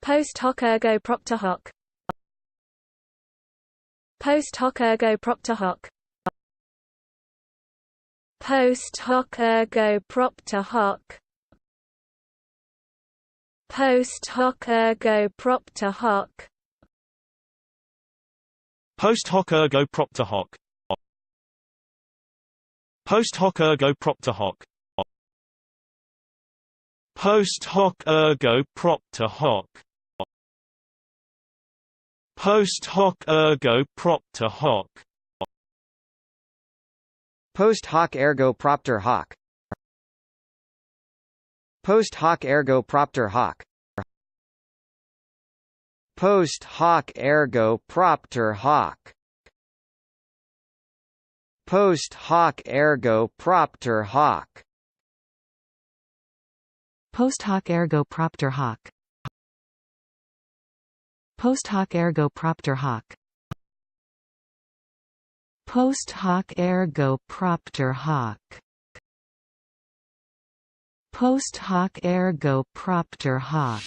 Post hoc ergo propter hoc. Post hoc ergo propter hoc. Post hoc ergo propter hoc. Post hoc ergo propter hoc. Post hoc ergo propter hoc. Post hoc ergo propter hoc. Post hoc ergo propter hoc. Post hoc ergo propter hoc. Post hoc ergo propter hoc. Post hoc ergo propter hoc. Post hoc ergo propter hoc. Post hoc ergo propter hoc. Post hoc ergo propter hoc. Post hoc ergo propter hoc. Post hoc ergo propter hoc. Post hoc ergo propter hoc.